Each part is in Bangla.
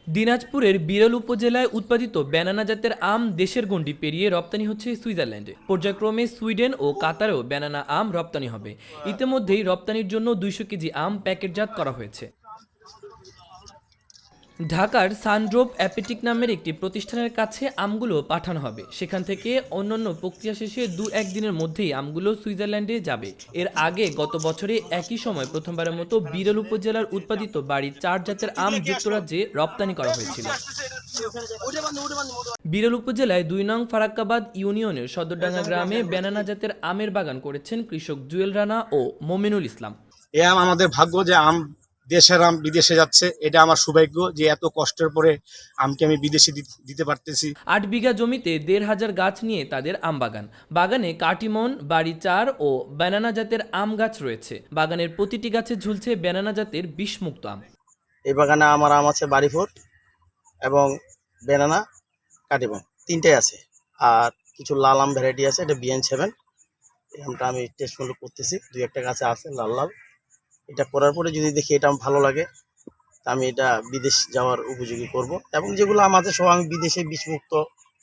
দিনাজপুরের বিরল উপজেলায় উৎপাদিত ব্যানানা জাতের আম দেশের গণ্ডি পেরিয়ে রপ্তানি হচ্ছে সুইজারল্যান্ডে। পর্যায়ক্রমে সুইডেন ও কাতারেও ব্যানানা আম রপ্তানি হবে। ইতিমধ্যেই রপ্তানির জন্য 200 কেজি আম প্যাকেটজাত করা হয়েছে। ঢাকার সানড্রোপ অ্যাপেটিক নামের একটি প্রতিষ্ঠানের কাছে আমগুলো পাঠানো হবে। সেখান থেকে অন্যান্য প্রক্রিয়া শেষে 2-1 দিনের মধ্যেই আমগুলো সুইজারল্যান্ডে যাবে। এর আগে গত বছরে একই সময় প্রথমবারের মতো বিরল উপজেলার উৎপাদিত বাড়ির 4 জাতের আম যুক্তরাজ্যে রপ্তানি করা হয়েছিল। বিরল উপজেলায় 2 নং ফারাক্কাবাদ ইউনিয়নের সদরডাঙ্গা গ্রামে ব্যানানা জাতের আমের বাগান করেছেন কৃষক জুয়েল রানা ও মোমিনুল ইসলাম। এ আম আমাদের ভাগ্য যে আম দেশের আম বিদেশে যাচ্ছে, এটা আমার সৌভাগ্য যে এত কষ্টের পরে আমকে আমি বিদেশে দিতে পারতেছি। 8 বিঘা জমিতে 1,500 গাছ নিয়ে তাদের আম বাগান। বাগানে কাটিমন, বাড়ি 4 ও ব্যানানা জাতের আম গাছ রয়েছে। বাগানের প্রতিটি গাছে ঝুলছে ব্যানানা জাতের বিষমুক্ত আম। এই বাগানে আমার আম আছে বাড়িফোর এবং বেনানা কাটিমন, তিনটাই আছে। আর কিছু লাল আম ভ্যারাইটি আছে, এটা BN7। এই আমটা আমি টেস্ট করতেছি, 2-1টা গাছে আছে লাল লাল। এটা করার পরে যদি দেখি এটা ভালো লাগে, তা আমি এটা বিদেশ যাওয়ার উপযোগী করব। এবং যেগুলো আম আছে সব আমি বিদেশে বিষমুক্ত,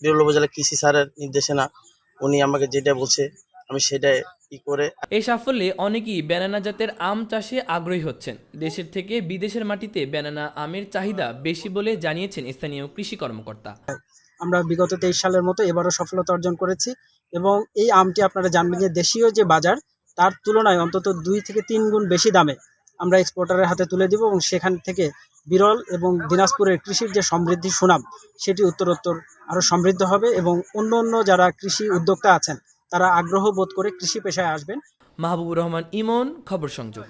বিরল উপজেলা কৃষি স্যারের নির্দেশনা, উনি আমাকে যেটা বলছে আমি সেটাই করে। এই সাফল্যে অনেকেই ব্যানানা জাতের আম চাষে আগ্রহী হচ্ছেন। দেশের থেকে বিদেশের মাটিতে ব্যানানা আমের চাহিদা বেশি বলে জানিয়েছেন স্থানীয় কৃষি কর্মকর্তা। আমরা বিগত 23 সালের মতো এবারও সফলতা অর্জন করেছি এবং এই আমটি আপনারা জানবেন যে দেশীয় যে বাজার তার তুলনায় অন্তত 2 থেকে 3 গুণ বেশি দামে আমরা এক্সপোর্টারের হাতে তুলে দেব এবং সেখান থেকে বিরল এবং দিনাজপুরের কৃষির যে সমৃদ্ধি সুনাম সেটি উত্তরোত্তর আরও সমৃদ্ধ হবে এবং অন্য যারা কৃষি উদ্যোক্তা আছেন তারা আগ্রহ বোধ করে কৃষি পেশায় আসবেন। মাহবুবুর রহমান ইমন, খবর সংযোগ।